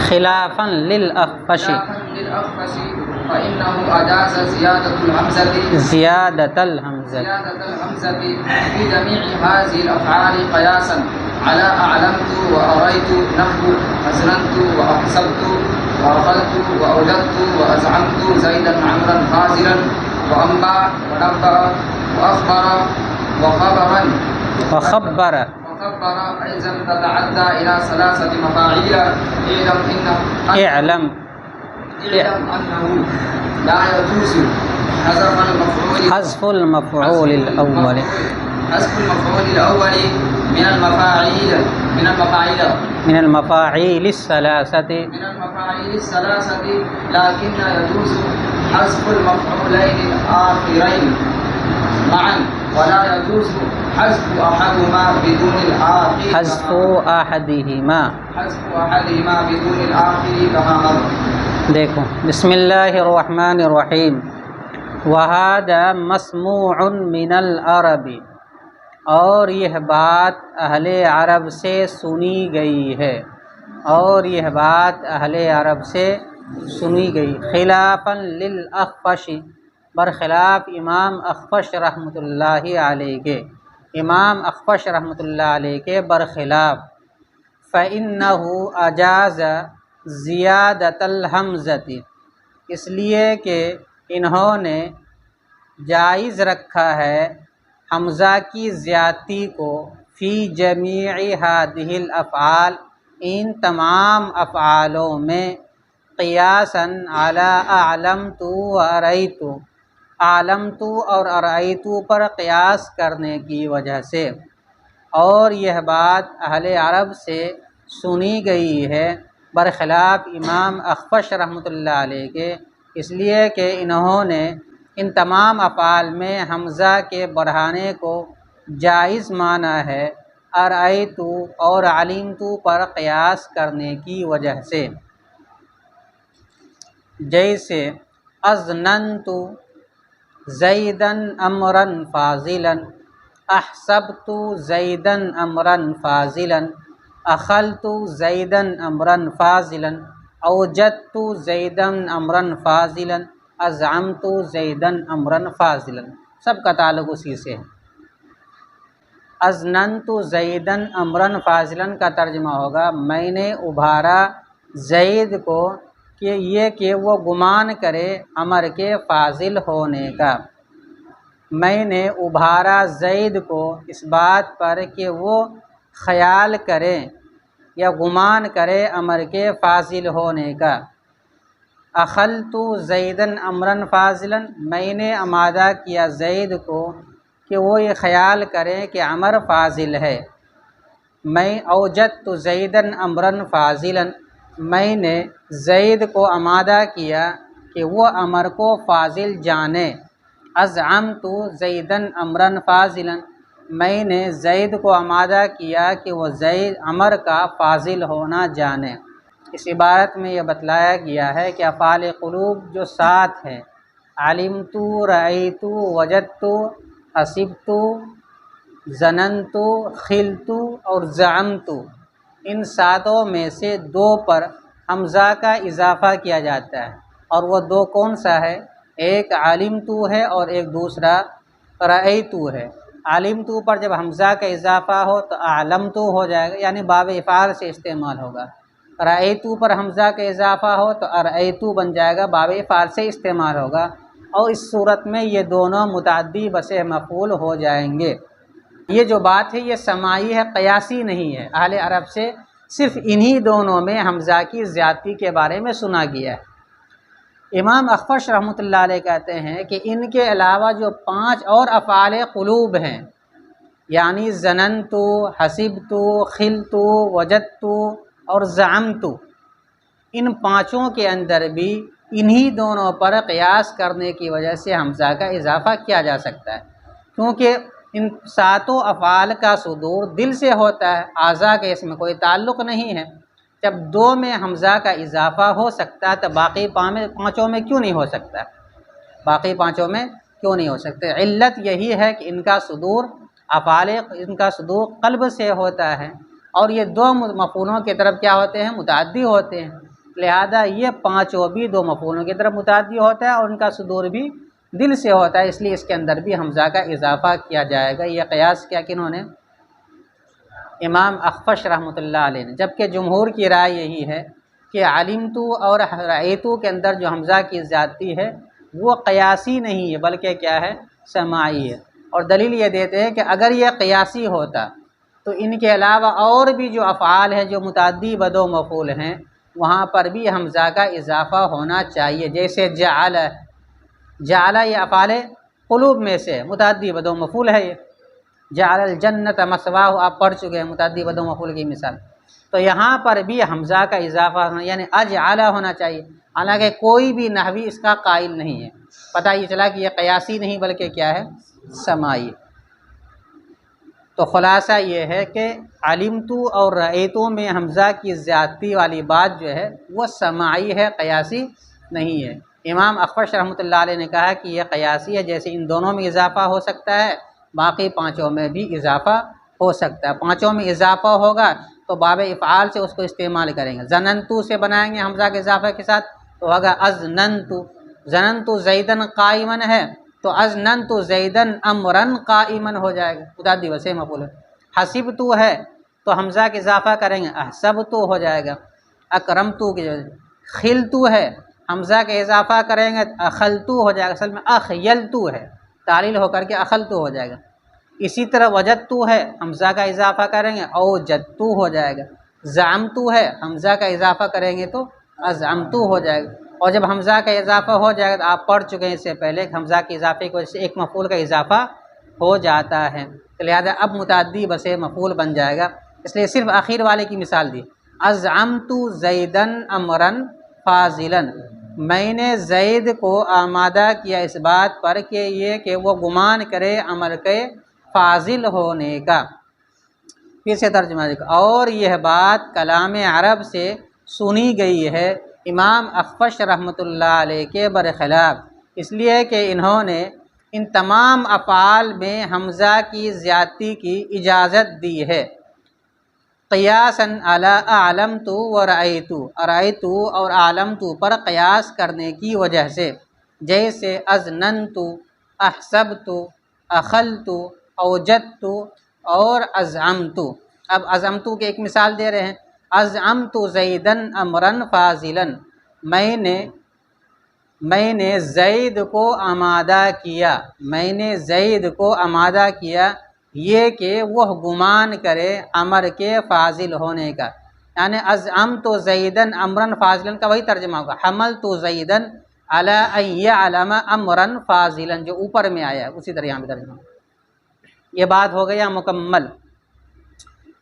خلافا للأخفش فإنه أجاز زيادة الهمزة في جميع هذه الأفعال قياسا على أعلمت وأريت نحو أزننت وأحسبت وأخذت وأوجدت وأزعمت زيدا عمرا فاضلا وأنبأ ونبأ وأخبر وخبرا وخبر أيضا تتعدى إلى 3 مفاعيل. اعلم أنه لا يجوز حذف المفعول الأول من المفاعيل الثلاثة لكن يجوز حذف المفعولين الآخرين معا ولا يجوز حذف أحدهما بدون الآخر حذف أحدهما بدون الآخر كما مر. دیکھو بسم اللہ الرحمن الرحیم. وَهَذَا مَسْمُوعٌ مِّنَ الْعَرَبِ، اور یہ بات اہل عرب سے سنی گئی ہے، خلافاً للأخفش، برخلاف امام اخفش رحمۃ اللہ علیہ کے برخلاف. فَإِنَّهُ أَجَازَ زیادت الحمزۃ، اس لیے کہ انہوں نے جائز رکھا ہے حمزہ کی زیادتی کو، فی جمیع ہذہ الافعال، ان تمام افعالوں میں، قیاسا علی اعلمت و ارأیت، اعلمت اور ارأیت پر قیاس کرنے کی وجہ سے. اور یہ بات اہل عرب سے سنی گئی ہے برخلاف امام اخفش رحمۃ اللہ علیہ کے، اس لیے کہ انہوں نے ان تمام افعال میں حمزہ کے بڑھانے کو جائز مانا ہے ارأیت اور علمت پر قیاس کرنے کی وجہ سے. جیسے اظننت زیدا امرا فاضلا، احسبت زیدا امرا فاضلا، اخلت زیدا امرا فاضلا، اوجدت زیدا امرا فاضلا، ازعمت زیدا امرا فاضلا. سب کا تعلق اسی سے ہے. اظننت زیدا امرا فاضلا کا ترجمہ ہوگا میں نے ابھارا زید کو کہ وہ گمان کرے امر کے فاضل ہونے کا. میں نے ابھارا زید کو اس بات پر کہ وہ خیال کرے یا گمان کرے امر کے فاضل ہونے کا. اخلت زیدا امرا فاضلا، میں نے آمادہ کیا زید کو کہ وہ یہ خیال کرے کہ امر فاضل ہے. میں اوجدت زیدا امرا فاضلا، میں نے زید کو آمادہ کیا کہ وہ امر کو فاضل جانے. ازعمت زیدا امرا فاضلا، میں نے زید کو آمادہ کیا کہ وہ زید امر کا فاضل ہونا جانے. اس عبارت میں یہ بتلایا گیا ہے کہ افعال قلوب جو 7 ہیں، علمت، رأیت، وجدت، حسبت، ظننت، خلت اور زعمت، ان 7 میں سے 2 پر حمزہ کا اضافہ کیا جاتا ہے. اور وہ 2 کون سا ہے؟ ایک علمت ہے اور ایک دوسرا رأیت ہے. علمت پر جب حمزہ کا اضافہ ہو تو اعلمت ہو جائے گا، یعنی باب افعال سے استعمال ہوگا. رأیت پر حمزہ کا اضافہ ہو تو ارأیت بن جائے گا، باب افعال سے استعمال ہوگا. اور اس صورت میں یہ دونوں متعدی بسِ مفعول ہو جائیں گے. یہ جو بات ہے یہ سماعی ہے، قیاسی نہیں ہے. اہل عرب سے صرف انہی دونوں میں حمزہ کی زیادتی کے بارے میں سنا گیا ہے. امام اخفش رحمۃ اللہ علیہ کہتے ہیں کہ ان کے علاوہ جو 5 اور افعال قلوب ہیں، یعنی ظننت، حسبت، خلت، وجدت اور زعمت، ان 5 کے اندر بھی انہی دونوں پر قیاس کرنے کی وجہ سے حمزہ کا اضافہ کیا جا سکتا ہے، کیونکہ ان 7 افعال کا صدور دل سے ہوتا ہے، اعضاء کے اس میں کوئی تعلق نہیں ہے. جب 2 میں حمزہ کا اضافہ ہو سکتا ہے تو باقی 5 میں کیوں نہیں ہو سکتا؟ علت یہی ہے کہ ان کا صدور قلب سے ہوتا ہے، اور یہ دو مفعولوں کی طرف کیا ہوتے ہیں؟ متعدی ہوتے ہیں، لہذا یہ پانچوں بھی دو مفعولوں کی طرف متعدی ہوتا ہے اور ان کا صدور بھی دل سے ہوتا ہے، اس لیے اس کے اندر بھی حمزہ کا اضافہ کیا جائے گا۔ یہ قیاس کیا کنہوں نے؟ امام اخفش رحمۃ اللہ علیہ نے، جبکہ جمہور کی رائے یہی ہے کہ علمتو اور رأیتو کے اندر جو حمزہ کی زیادتی ہے وہ قیاسی نہیں ہے بلکہ کیا ہے؟ سماعی ہے، اور دلیل یہ دیتے ہیں کہ اگر یہ قیاسی ہوتا تو ان کے علاوہ اور بھی جو افعال ہیں جو متعدی بدو مفعول ہیں وہاں پر بھی حمزہ کا اضافہ ہونا چاہیے، جیسے جعل، جعل یہ افعال قلوب میں سے متعدی بدو مفعول ہے، یہ جعل الجنت مثواہ آپ پڑھ چکے ہیں، متعدی بدو مفعول کی مثال۔ تو یہاں پر بھی حمزہ کا اضافہ ہونا یعنی اجعل ہونا چاہیے، حالانکہ کوئی بھی نحوی اس کا قائل نہیں ہے، پتہ یہ چلا کہ یہ قیاسی نہیں بلکہ کیا ہے؟ سماعی۔ تو خلاصہ یہ ہے کہ علمتو اور رأیتو میں حمزہ کی زیادتی والی بات جو ہے وہ سماعی ہے، قیاسی نہیں ہے۔ امام اخفش رحمۃ اللہ علیہ نے کہا کہ یہ قیاسی ہے، جیسے ان دونوں میں اضافہ ہو سکتا ہے باقی پانچوں میں بھی اضافہ ہو سکتا ہے۔ پانچوں میں اضافہ ہوگا تو باب افعال سے اس کو استعمال کریں گے، ظننتو سے بنائیں گے حمزہ کے اضافہ کے ساتھ تو ہوگا ازننتو، ظننتو زیدن قائمن ہے تو ازننتو زیدن امرن قائمن ہو جائے گا، متعدی وسیع مفعول ہے۔ حسبتو ہے تو حمزہ کے اضافہ کریں گے احسبتو ہو جائے گا، اکرمتو کی جگہ خلتو ہے حمزہ کے اضافہ کریں گے اخلتو ہو جائے گا، اصل میں اخیلتو ہے، تعلیل ہو کر کے اخلتو ہو جائے گا۔ اسی طرح وجدتو ہے حمزہ کا اضافہ کریں گے اوجدتو ہو جائے گا، زعمتو ہے حمزہ کا اضافہ کریں گے تو ازعمتو ہو جائے گا۔ اور جب حمزہ کا اضافہ ہو جائے گا تو آپ پڑھ چکے ہیں اس سے پہلے کہ حمزہ کے اضافے کی وجہ سے ایک مفعول کا اضافہ ہو جاتا ہے، تو لہذا اب متعدی بسے مفعول بن جائے گا، اس لیے صرف آخر والے کی مثال دی، ازعمت زیدن امرن فاضلا، میں نے زید کو آمادہ کیا اس بات پر کہ یہ کہ وہ گمان کرے امر کے فاضل ہونے کا۔ پھر سے ترجمہ دیکھو، اور یہ بات کلام عرب سے سنی گئی ہے امام اخفش رحمۃ اللہ علیہ کے برخلاف، اس لیے کہ انہوں نے ان تمام افعال میں حمزہ کی زیادتی کی اجازت دی ہے، قیاساً علی اعلمت و رأیت، رأیت اور اعلمت پر قیاس کرنے کی وجہ سے، جیسے ازننت، احسبت، اخلت، اوجدت اور ازعمت۔ اب ازعمت کی ایک مثال دے رہے ہیں، ازعمت زیدن امرن فاضلا، میں نے زید کو آمادہ کیا، میں نے زید کو آمادہ کیا یہ کہ وہ گمان کرے امر کے فاضل ہونے کا، یعنی ازعمت زیدن امرن فاضلا کا وہی ترجمہ ہوگا، حملت زیدن علی ان یعلم امرن فاضلا جو اوپر میں آیا ہے اسی طرح یہاں بھی ترجمہ۔ یہ بات ہو گیا مکمل۔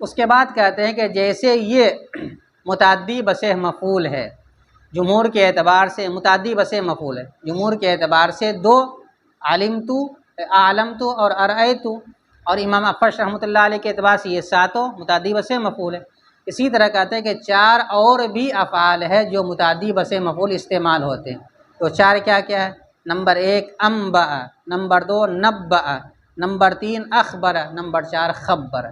اس کے بعد کہتے ہیں کہ جیسے یہ متعدی بسہ مفعول ہے، جمہور کے اعتبار سے متعدی بسہ مفعول ہے، جمہور کے اعتبار سے دو، علمت، اعلمت اور ارأیت، اور امام اخفش رحمۃ اللہ علیہ کے اعتبار سے یہ ساتوں متعدی بسہ مفعول ہے۔ اسی طرح کہتے ہیں کہ چار اور بھی افعال ہے جو متعدی بسہ مفعول استعمال ہوتے ہیں، تو چار کیا کیا ہے؟ نمبر 1 انبأ، نمبر 2 نبأ، نمبر 3 اخبر، نمبر 4 خبر۔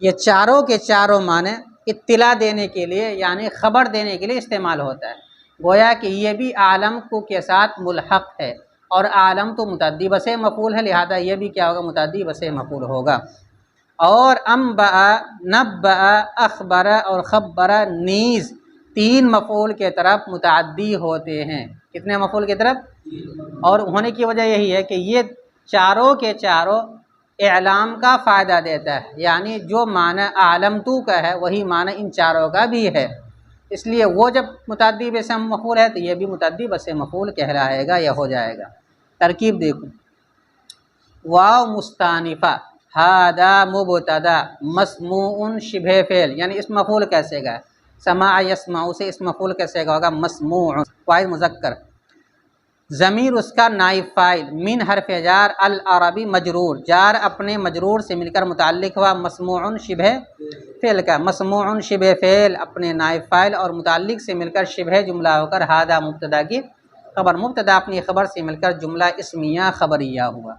یہ چاروں کے چاروں معنی اطلاع دینے کے لیے یعنی خبر دینے کے لیے استعمال ہوتا ہے، گویا کہ یہ بھی عالم کو کے ساتھ ملحق ہے، اور عالم تو متعدی بسہ مفعول ہے، لہذا یہ بھی کیا ہوگا؟ متعدی بسہ مفعول ہوگا۔ اور انبأ، نبأ، اخبر اور خبر نیز تین مفعول کے طرف متعدی ہوتے ہیں۔ کتنے مفعول کی طرف؟ اور ہونے کی وجہ یہی ہے کہ یہ چاروں کے چاروں اعلام کا فائدہ دیتا ہے، یعنی جو معنی اعلمتو کا ہے وہی معنی ان چاروں کا بھی ہے، اس لیے وہ جب متعدی بسہ مفعول ہے تو یہ بھی متعدی بسہ مفعول کہلائے گا یا ہو جائے گا۔ ترکیب دیکھو، واو مستانفہ، ہذا مبتدا، مسموع شبہ فعل، یعنی اس مفعول کیسے گا؟ سماع یسمع سے اس مفعول کیسے گا؟ ہوگا مسموع، واحد مذکر، ضمیر اس کا نائب فاعل، من حرف جار، العربی مجرور، جار اپنے مجرور سے مل کر متعلق ہوا مسموع شبہ فعل کا، مسموع شبہ فعل اپنے نائب فاعل اور متعلق سے مل کر شبہ جملہ ہو کر ہذا مبتدا کی خبر، مبتدا اپنی خبر سے مل کر جملہ اسمیہ خبریہ ہوا۔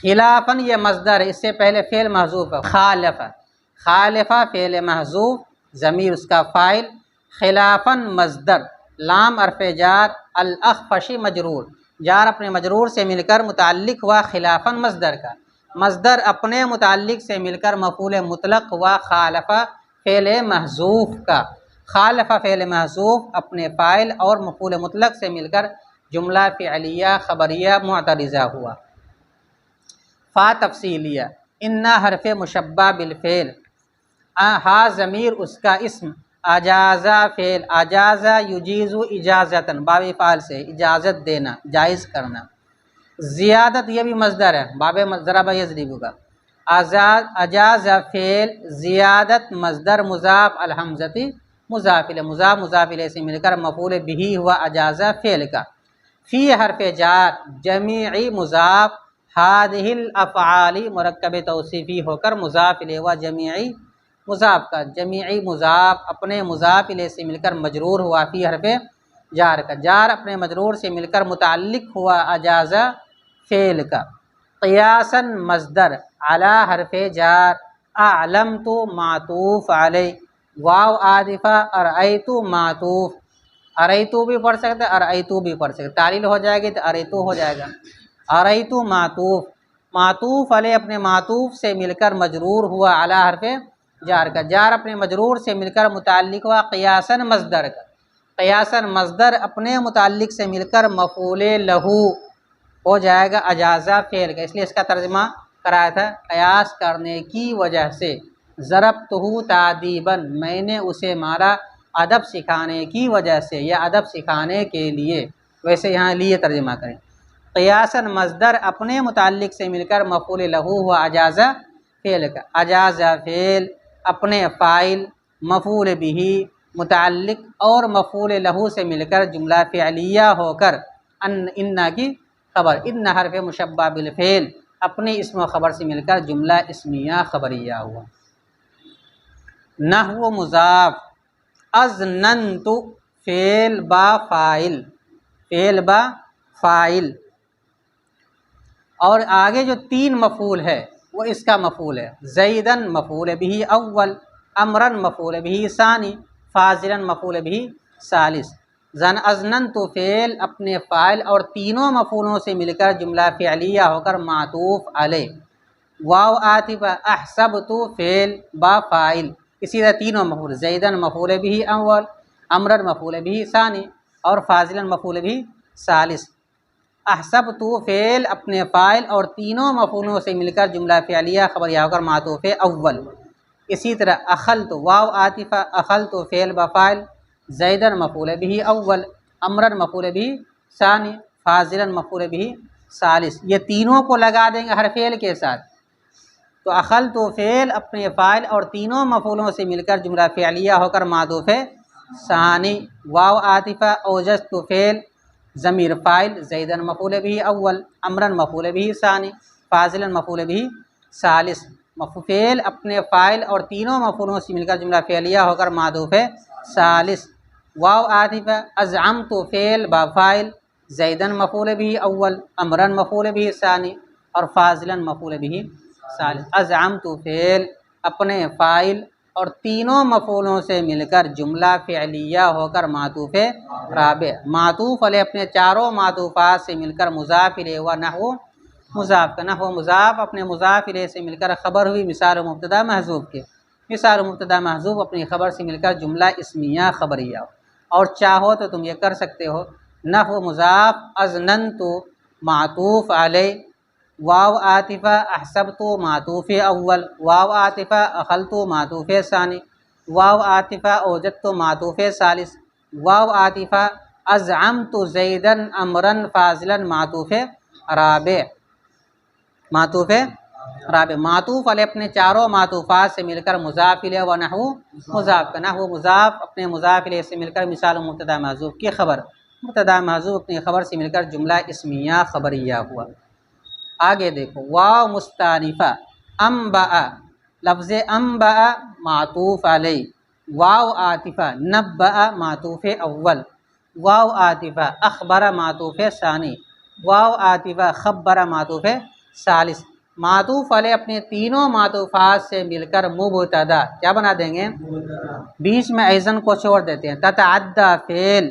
خلافاً یہ مصدر ہے، اس سے پہلے فعل محذوف ہے، خالف، خالفہ فعل محذوف، ضمیر اس کا فاعل، خلافاً مصدر، لام حرف جار، الاخفشی مجرور، جار اپنے مجرور سے مل کر متعلق ہوا خلافاً مصدر کا، مصدر اپنے متعلق سے مل کر مفعول مطلق ہوا خالفہ فعل محذوف کا، خالفہ فعل محذوف اپنے فاعل اور مفعول مطلق سے مل کر جملہ فعلیہ خبریہ معترضہ ہوا۔ فا تفصیلیہ، انا حرف مشبہ بالفعل، ہا ضمیر اس کا اسم، اجازہ فعل، اجازہ یجیز اجازتاً، باب فعل سے اجازت دینا، جائز کرنا، زیادت یہ بھی مصدر ہے، باب ضرب یضرب کا، اجاز فعل، زیادت مصدر، مضاف الحمزتی مضاف الیہ، مضاف مضاف الیہ سے مل کر مفعول بہ ہوا اجازہ فعل کا، فی حرف جار، جمیعی مضاف، ہذہ الافعال مرکب توصیفی ہو کر مضاف الیہ ہوا جمیعی مضاف کا، جمیعی مضاف اپنے مضاف الیہ سے مل کر مجرور ہوا فی حرف جار کا، جار اپنے مجرور سے مل کر متعلق ہوا اجازہ فعل کا، قیاساً مصدر، علی حرف جار، اعلمت معطوف علی، واو عاطفہ، ارأیت معطوف، ارأیتو بھی پڑھ سکتے ارأیتو بھی پڑھ سکتے، تعلیل ہو جائے گی تو ارأیتو ہو جائے گا، ارأیتو معطوف، معطوف علی اپنے معطوف سے مل کر مجرور ہوا علی حرف جار کا، جار اپنے مجرور سے مل کر متعلق ہوا قیاساً مصدر کا، قیاساً مصدر اپنے متعلق سے مل کر مفعول لہو ہو جائے گا اجازہ فعل کا، اس لیے اس کا ترجمہ کرایا تھا قیاس کرنے کی وجہ سے، ضربتہ تعدیباً، میں نے اسے مارا ادب سکھانے کی وجہ سے یا ادب سکھانے کے لیے، ویسے یہاں لیے ترجمہ کریں، قیاساً مصدر اپنے متعلق سے مل کر مفعول لہو ہوا اجازہ فعل کا، اجازہ فعل اپنے فاعل، مفعول بہ، متعلق اور مفعول لہو سے مل کر جملہ فعلیہ ہو کر انا کی خبر، ان حرف مشبہ بالفعل اپنے اسم و خبر سے مل کر جملہ اسمیہ خبریہ ہوا۔ نحو مضاف، اظننت فعل با فاعل، فعل با فاعل، اور آگے جو تین مفعول ہے وہ اس کا مفعول ہے، زیدن مفعول بہ اول، امرن مفعول بہ ثانی، فاضلا مفعول بہ ثالث، اظننت فعل اپنے فاعل اور تینوں مفعولوں سے مل کر جملہ فعلیہ ہو کر معطوف علیہ، واو عاطفہ، احسبت فعل با فاعل، اسی طرح تینوں مفعول، زیدن مفعول بہ اول، امرن مفعول بہ ثانی اور فاضلا مفعول بہ ثالث، احسبت فعل اپنے فاعل اور تینوں مفعولوں سے مل کر جملہ فعلیہ خبریہ ہو کر معطوف اول، اسی طرح اخلت واو عاطفہ، اخلت فعل با فاعل، زیدن مفعول بہ اول، امرن مفعول بہ ثانی، فاضلا مفعول بہ ثالث، یہ تینوں کو لگا دیں گے ہر فعل کے ساتھ، تو اخلت فعل اپنے فاعل اور تینوں مفعولوں سے مل کر جملہ فعلیہ ہو کر معطوف ثانی، واو عاطفہ، اوجزت فعل ضمیر فاعل، زیدن مفعول بہ اول، امرن مفعول بہ ثانی، فاضلا مفعول بہ ثالث، فعل اپنے فاعل اور تینوں مفعولوں سے مل کر جملہ فعلیہ ہو کر معطوف ثالث، واو عاطفہ، ازعمت فعل با فاعل، زیدن مفعول بہ اول، امرن مفعول بہ ثانی اور فاضلا مفعول بہ ثالث، ازعمت فعل اپنے فاعل اور تینوں مفعولوں سے مل کر جملہ فعلیہ ہو کر معطوف رابع، معطوف علیہ اپنے چاروں معطوفات سے مل کر مضاف الیہ ہوا نحو مضاف کا، نحو مضاف اپنے مضاف الیہ سے مل کر خبر ہوئی مثال و مبتدا محذوف کے، مثال و مبتدا محذوف اپنی خبر سے مل کر جملہ اسمیہ خبریہ، اور چاہو تو تم یہ کر سکتے ہو نحو مضاف اظننت معطوف علیہ، واو عاطفہ، احسبت معطوف اول، واو عاطفہ، اخلت معطوف ثانی، واو عاطفہ، اوجدت معطوف ثالث، واو عاطفہ، ازعمت زیدن امرن فاضلا معطوف رابع، معطوف رابع، معطوف علیہ اپنے چاروں معطوفات سے مل کر مضاف الیہ و نحو مضاف کا، نحو مضاف اپنے مضاف الیہ سے مل کر مثال مبتدا محذوف کی خبر، مبتدا محذوف اپنی خبر سے مل کر جملہ اسمیہ خبریہ ہوا۔ آگے دیکھو، واو مستانفہ، انبأ، لفظ انبأ معطوف علیہ، واو عاطفہ، نبأ معطوف اول، واو عاطفہ، اخبر معطوف ثانی، واو عاطفہ، خبر معطوف ثالث، معطوف علیہ اپنے تینوں معطوفات سے مل کر مبتدا کیا بنا دیں گے؟ بیچ میں ایزن کو چھوڑ دیتے ہیں۔ تتعدی فعل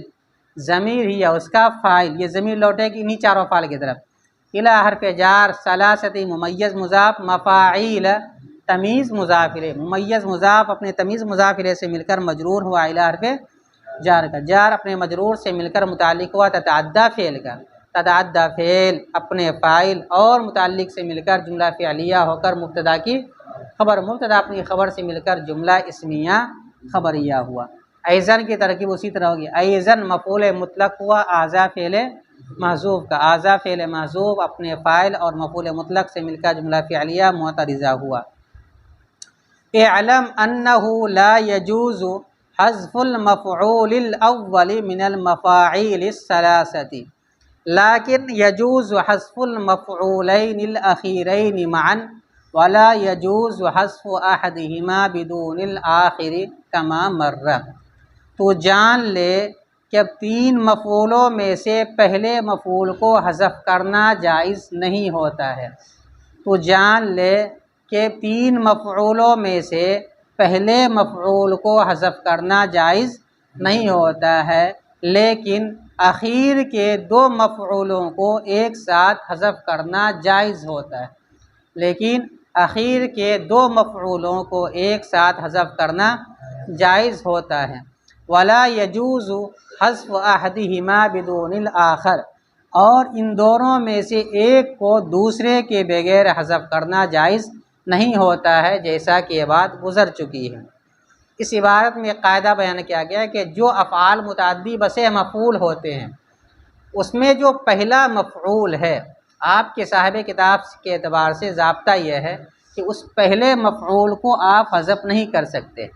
ضمیر ہی ہے اس کا فاعل، یہ ضمیر لوٹے گی انہی چاروں افعال کی طرف۔ الی حرف جار ثلاثتی ممیز مضاف مفاعیل تمیز مضاف الیہ، ممیز مضاف اپنے تمیز مضاف الیہ سے مل کر مجرور ہوا الی حرف جار کا، جار اپنے مجرور سے مل کر متعلق ہوا تتعدی فعل کا، تتعدی فعل اپنے فاعل اور متعلق سے مل کر جملہ فعلیہ ہو کر مبتدا کی خبر، مبتدا اپنی خبر سے مل کر جملہ اسمیہ خبریہ ہوا۔ ایزن کی ترکیب اسی طرح ہوگی، ایزن مفعول مطلق ہوا اعضا فعل محذوف کا، اعضا فعل محذوف اپنے فاعل اور مفعول مطلق سے مل کر جملہ فعلیہ معترضہ ہوا۔ اعلم انہ لا یجوز حذف المفعول الاول من المفاعیل الثلاثۃ لیکن یجوز حذف المفعولین الاخیرین معا ولا یجوز حذف احدہما بدون الآخر کما مر۔ تو جان لے کہ تین مفعولوں میں سے پہلے مفعول کو حذف کرنا جائز نہیں ہوتا ہے، تو جان لے کہ تین مفعولوں میں سے پہلے مفعول کو حذف کرنا جائز نہیں ہوتا ہے، لیکن اخیر کے دو مفعولوں کو ایک ساتھ حذف کرنا جائز ہوتا ہے، لیکن اخیر کے دو مفعولوں کو ایک ساتھ حذف کرنا جائز ہوتا ہے۔ ولا یجوز حذف احدہما بدون الآخر، اور ان دونوں میں سے ایک کو دوسرے کے بغیر حذف کرنا جائز نہیں ہوتا ہے، جیسا کہ یہ بات گزر چکی ہے۔ اس عبارت میں ایک قاعدہ بیان کیا گیا ہے کہ جو افعال متعدی بسے مفعول ہوتے ہیں اس میں جو پہلا مفعول ہے، آپ کے صاحب کتاب کے اعتبار سے ضابطہ یہ ہے کہ اس پہلے مفعول کو آپ حذف نہیں کر سکتے،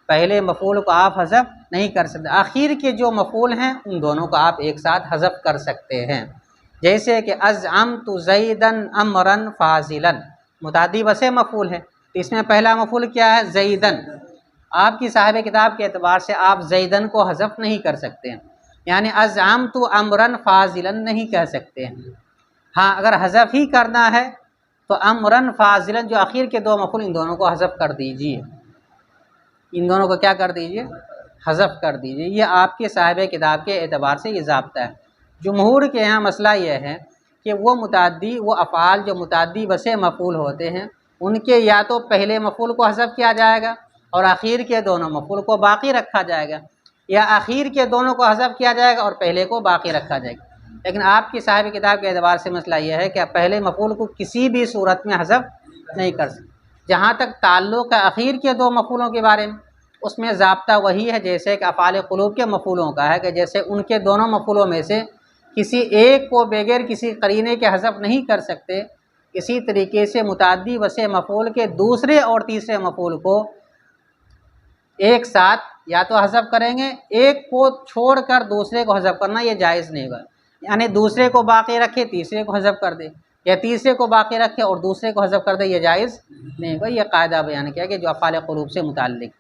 پہلے مفعول کو آپ حذف نہیں کر سکتے، آخر کے جو مفعول ہیں ان دونوں کو آپ ایک ساتھ حذف کر سکتے ہیں، جیسے کہ ازعمت زیدا امرا فاضلا متعدی بسے مفعول ہے، تو اس میں پہلا مفعول کیا ہے؟ زیدن۔ آپ کی صاحب کتاب کے اعتبار سے آپ زیدن کو حذف نہیں کر سکتے ہیں، یعنی ازعمت امرا فاضلا نہیں کہہ سکتے ہیں۔ ہاں اگر حذف ہی کرنا ہے تو امرا فاضلا جو آخر کے دو مفعول ان دونوں کو حذف کر دیجیے، ان دونوں کو کیا کر دیجیے؟ حذف کر دیجیے۔ یہ آپ کے صاحب کتاب کے اعتبار سے یہ ضابطہ ہے۔ جمہور کے یہاں مسئلہ یہ ہے کہ وہ افعال جو متعدی بسے مفعول ہوتے ہیں ان کے یا تو پہلے مفعول کو حذف کیا جائے گا اور آخر کے دونوں مفعول کو باقی رکھا جائے گا، یا آخر کے دونوں کو حذف کیا جائے گا اور پہلے کو باقی رکھا جائے گا۔ لیکن آپ کی صاحب کتاب کے اعتبار سے مسئلہ یہ ہے کہ پہلے مفعول کو کسی بھی صورت میں حذف نہیں کر سکتے۔ جہاں تک تعلق ہے اخیر کے دو مفعولوں کے بارے میں، اس میں ضابطہ وہی ہے جیسے کہ افعال قلوب کے مفعولوں کا ہے، کہ جیسے ان کے دونوں مفعولوں میں سے کسی ایک کو بغیر کسی قرینے کے حذف نہیں کر سکتے، اسی طریقے سے متعدی بسے مفعول کے دوسرے اور تیسرے مفعول کو ایک ساتھ یا تو حذف کریں گے، ایک کو چھوڑ کر دوسرے کو حذف کرنا یہ جائز نہیں ہوگا، یعنی دوسرے کو باقی رکھے تیسرے کو حذف کر دے، یا تیسرے کو باقی رکھے اور دوسرے کو حذف کر دے، یہ جائز نہیں ہوگا۔ یہ قاعدہ بیان کیا کہ جو افعال قلوب سے متعلق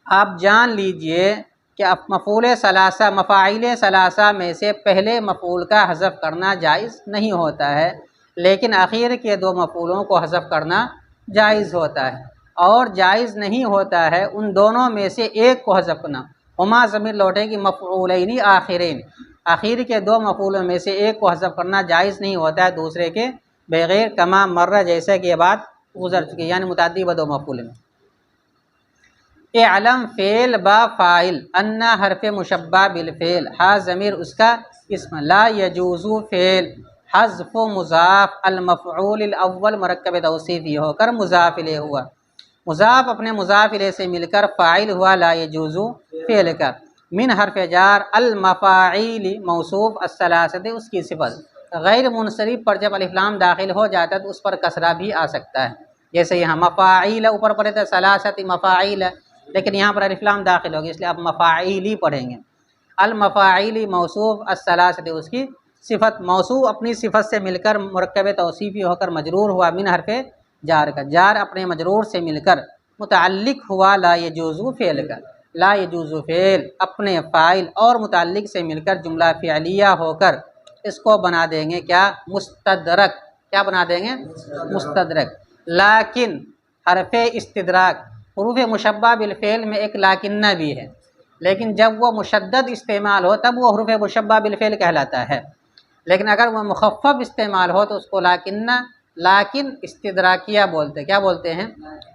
آپ جان لیجئے کہ مفاعیل ثلاثہ میں سے پہلے مفعول کا حذف کرنا جائز نہیں ہوتا ہے، لیکن آخر کے دو مفعولوں کو حذف کرنا جائز ہوتا ہے، اور جائز نہیں ہوتا ہے ان دونوں میں سے ایک کو حذف کرنا۔ ہما ضمیر لوٹے گی مفعولین آخرین، آخر کے دو مفعولوں میں سے ایک کو حذف کرنا جائز نہیں ہوتا ہے دوسرے کے بغیر، کما مرہ جیسے کہ یہ بات گزر چکی ہے، یعنی متعدی و دو مفعول میں۔ اعلم فعل با فاعل ان حرف مشبہ بالفعل، ہا ضمیر اس کا اسم، لا یجوز فعل حذف مضاف المفعول الاول مرکب توصیفی ہو کر مضاف الیہ ہوا، مضاف اپنے مضاف الیہ سے مل کر فاعل ہوا لا یجوز فعل کا، من حرف جار المفاعیل موصوف الثلاثۃ اس کی صفت، غیر منصرف پر جب الف لام داخل ہو جاتا ہے تو اس پر کسرہ بھی آ سکتا ہے، جیسے یہاں مفاعیل اوپر پڑھے تھے ثلاثۃ مفاعیل، لیکن یہاں پر الف لام داخل ہوگی اس لیے آپ مفاعیلی پڑھیں گے۔ المفاعیلی موصوف الثلاثۃ اس کی صفت، موصوف اپنی صفت سے مل کر مرکب توصیفی ہو کر مجرور ہوا من حرف جار کا، جار اپنے مجرور سے مل کر متعلق ہوا لا یجوز فعل کا، لا یجوز فعل اپنے فاعل اور متعلق سے مل کر جملہ فعلیہ ہو کر اس کو بنا دیں گے کیا؟ مستدرک، کیا بنا دیں گے؟ مستدرک۔ لیکن حرف استدراک، حروف مشبہ بالفعل میں ایک لاکنہ بھی ہے، لیکن جب وہ مشدد استعمال ہو تب وہ حروف مشبہ بالفعل کہلاتا ہے، لیکن اگر وہ مخفف استعمال ہو تو اس کو لاکن استدراکیہ بولتے ہیں۔ کیا بولتے ہیں؟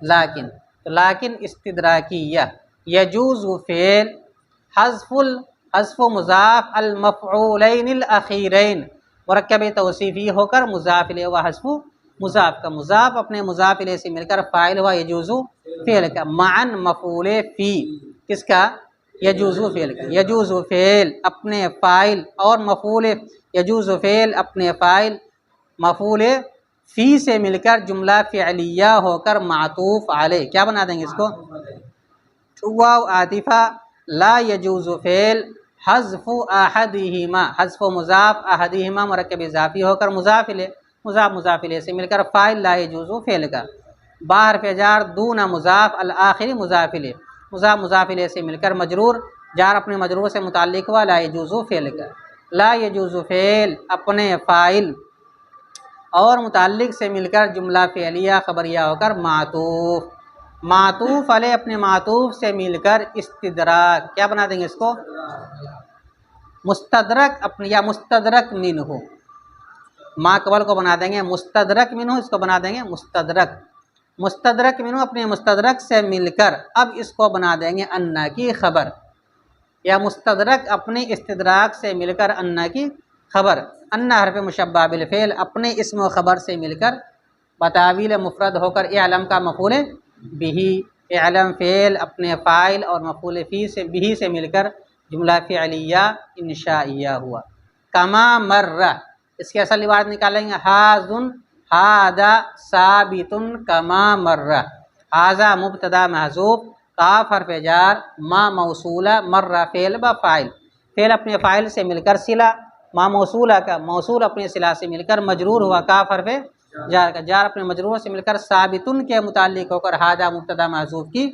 لاکن۔ تو لاکن استدراکیہ۔ یجوز فعل حذف مضاف المفعولین الاخیرین، مرکب توصیفی ہو کر مضاف الیہ، و حذف مضاف کا مضاف اپنے مضاف الیہ سے مل کر فاعل ہوا یجوز فعل کا، معاً مفعول فی، کس کا؟ یجوز فعل کا۔ یجوز فعل اپنے فاعل اور مفعول، یجوز فعل اپنے فاعل مفعول فی سے مل کر جملہ فعلیہ ہو کر معطوف علیہ، کیا بنا دیں گے اس کو؟ واو عاطفہ۔ لا یجوز فعل حذف احدہما، حذف مضاف احدہما مرکب اضافی ہو کر مضاف الیہ سے مل کر فاعل لا یجوز فعل کا، با حرف جار دون مضاف الآخری مضاف الیہ سے مل کر مجرور، جار اپنے مجرور سے متعلق ہوا لا یجوز فعل کا۔ لا یجوز فعل اپنے فاعل اور متعلق سے مل کر جملہ فعلیہ خبریہ ہو کر معطوف علیہ اپنے معطوف سے مل کر استدراک، کیا بنا دیں گے اس کو؟ مستدرک اپنے، یا مستدرک منہ، ما قبل کو بنا دیں گے مستدرک منہ، اس کو بنا دیں گے مستدرک منہ اپنے مستدرک سے مل کر اب اس کو بنا دیں گے انا کی خبر، یا مستدرک اپنے استدراک سے مل کر انا کی خبر۔ انا حرف مشبہ بالفعل اپنے اسم و خبر سے مل کر بتاویل مفرد ہو کر اعلم کا مفعول بہی، اعلم فعل اپنے فاعل اور مفعول بہی سے مل کر جملہ فعلیہ انشائیہ ہوا۔ کما مرہ، اس کی اصل عبارت نکالیں گے حاضن ہادا ثابتن کما مرہ، حاضا مبتدا محذوف، کاف حرف جار، ما موصولہ، مرہ فعل با فاعل، فعل اپنے فاعل سے مل کر صلہ، ما موصولہ کا موصول اپنے صلہ سے مل کر مجرور ہوا، کاف حرف جار کا جار اپنے مجرور سے مل کر ثابتن کے متعلق ہو کر ہادا مبتدا محذوف کی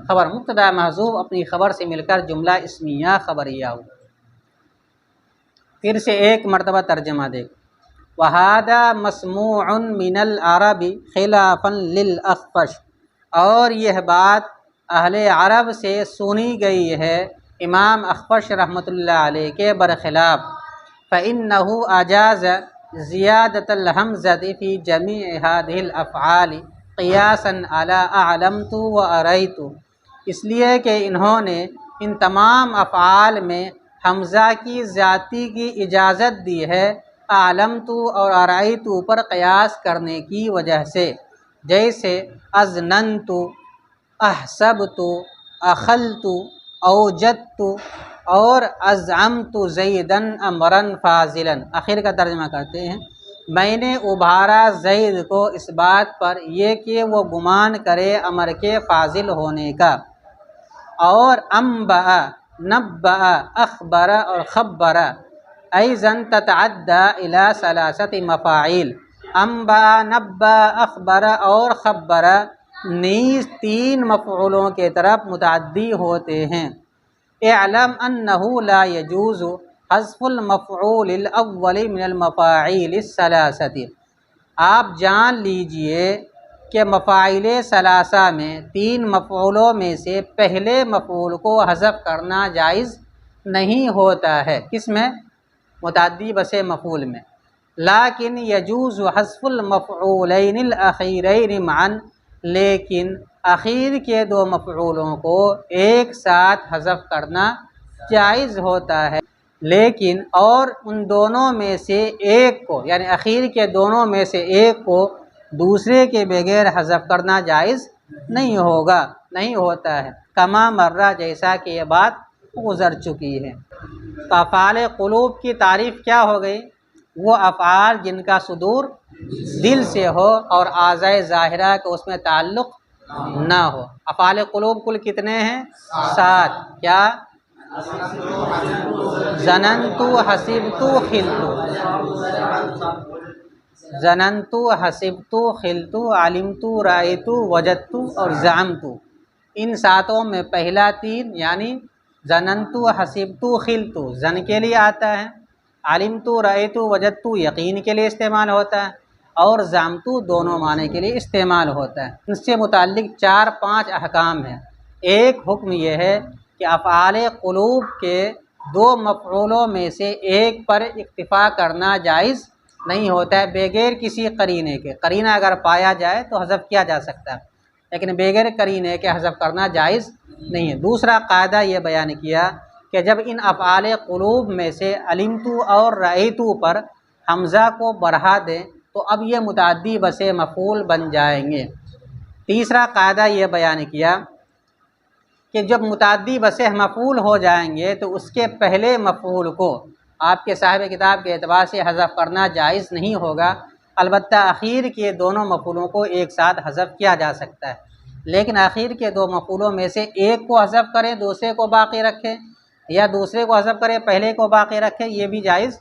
خبر، مبتدا محذوف اپنی خبر سے مل کر جملہ اسمیہ خبریہ ہو۔ پھر سے ایک مرتبہ ترجمہ دیکھ۔ وَهَذَا مَسْمُوعٌ مِّنَ الْعَرَبِ خِلَافًا لِلْأَخْفَشِ، اور یہ بات اہل عرب سے سنی گئی ہے امام اخفش رحمۃ اللہ علیہ کے برخلاف۔ فَإِنَّهُ أَجَازَ زِيَادَةَ الْحَمْزَةِ فِي جَمِيعِ هَذِهِ الْأَفْعَالِ قِيَاسًا عَلَىٰ أَعْلَمْتُ وَأَرَيْتُ، اس لیے کہ انہوں نے ان تمام افعال میں حمزہ کی زیادتی کی اجازت دی ہے اعلمت اور ارائیت پر قیاس کرنے کی وجہ سے، جیسے اظننت، احسبت، اخلت، اوجدت اور ازعمت زیدن امرا فاضلا۔ آخر کا ترجمہ کرتے ہیں۔ میں نے ابھارا زید کو اس بات پر یہ کہ وہ گمان کرے امر کے فاضل ہونے کا، اور انبأ، نبأ، اخبر اور خبر ایضا تتعدی الی ثلاثۃ مفاعیل، انبأ، نبأ، اخبر اور خبر نیز 3 مفعولوں کے طرف متعدی ہوتے ہیں۔ اعلم انہ لا یجوز حذف المفعول الاول من المفاعیل الثلاثۃ، آپ جان لیجئے کہ مفاعیل ثلاثہ میں 3 مفعولوں میں سے پہلے مفعول کو حذف کرنا جائز نہیں ہوتا ہے۔ کس میں؟ متعدی بس مفعول میں۔ لیکن یجوز حذف المفعولین الاخیرین معا، لیکن اخیر کے 2 مفعولوں کو ایک ساتھ حذف کرنا جائز ہوتا ہے، لیکن اور ان دونوں میں سے ایک کو، یعنی اخیر کے دونوں میں سے ایک کو دوسرے کے بغیر حذف کرنا جائز نہیں ہوتا ہے۔ کما مرہ، جیسا کہ یہ بات گزر چکی ہے۔ تو افعال قلوب کی تعریف کیا ہو گئی؟ وہ افعال جن کا صدور دل سے ہو اور اعضائے ظاہرہ کا اس میں تعلق نہ ہو۔ افعال قلوب کل کتنے ہیں؟ 7۔ کیا؟ ظننت، حسبت، خلت، ظننت، حسبت، خلت، علمت، رأیت، وجدت اور زعمت۔ ان 7 میں پہلا 3 یعنی ظننت، حسبت، خلت ظن کے لیے آتا ہے، علمت، رأیت، وجدت یقین کے لیے استعمال ہوتا ہے، اور زعمتو دونوں معنی کے لیے استعمال ہوتا ہے۔ ان سے متعلق 4-5 احکام ہیں۔ ایک حکم یہ ہے کہ افعال قلوب کے 2 مفعولوں میں سے ایک پر اکتفا کرنا جائز نہیں ہوتا ہے بغیر کسی قرینے کے۔ قرینہ اگر پایا جائے تو حذف کیا جا سکتا ہے، لیکن بغیر قرینے کے حذف کرنا جائز نہیں ہے۔ دوسرا قاعدہ یہ بیان کیا کہ جب ان افعال قلوب میں سے علمتو اور رأیتو پر حمزہ کو بڑھا دیں تو اب یہ متعدی بسے مفعول بن جائیں گے۔ تیسرا قاعدہ یہ بیان کیا کہ جب متعدی بسے مفعول ہو جائیں گے تو اس کے پہلے مفعول کو آپ کے صاحب کتاب کے اعتبار سے حذف کرنا جائز نہیں ہوگا، البتہ اخیر کے دونوں مفعولوں کو ایک ساتھ حذف کیا جا سکتا ہے، لیکن اخیر کے 2 مفعولوں میں سے ایک کو حذف کریں دوسرے کو باقی رکھیں، یا دوسرے کو حذف کریں پہلے کو باقی رکھیں، یہ بھی جائز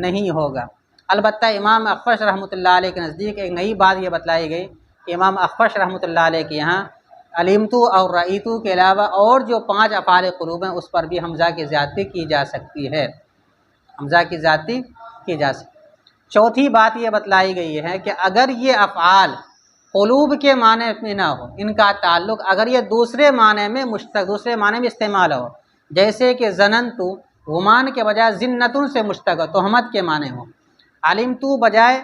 نہیں ہوگا۔ البتہ امام اخفش رحمۃ اللہ علیہ کے نزدیک ایک نئی بات یہ بتلائی گئی کہ امام اخفش رحمۃ اللہ علیہ کے یہاں علمتو اور رأیتو کے علاوہ اور جو 5 افعال قلوب ہیں اس پر بھی حمزہ کی زیادتی کی جا سکتی ہے، حمزہ کی زیادتی کی جا سکتی ہے۔ چوتھی بات یہ بتلائی گئی ہے کہ اگر یہ افعال قلوب کے معنی میں نہ ہو، ان کا تعلق اگر یہ دوسرے معنی میں دوسرے معنی میں استعمال ہو، جیسے کہ ظننتو گمان کے بجائے ذنتن سے مشتق تہمت کے معنی ہو، علمتو بجائے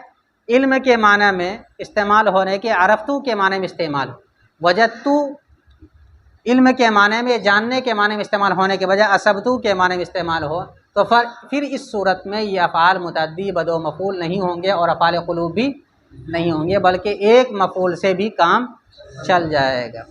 علم کے معنی میں استعمال ہونے کے عرفتو کے معنی میں استعمال ہو، وجدتو علم کے معنی میں جاننے کے معنی میں استعمال ہونے کے بجائے اسبتو کے معنی میں استعمال ہو، تو پھر اس صورت میں یہ افعال متعدی بدو مفعول نہیں ہوں گے اور افعال قلوب بھی نہیں ہوں گے، بلکہ ایک مفعول سے بھی کام چل جائے گا۔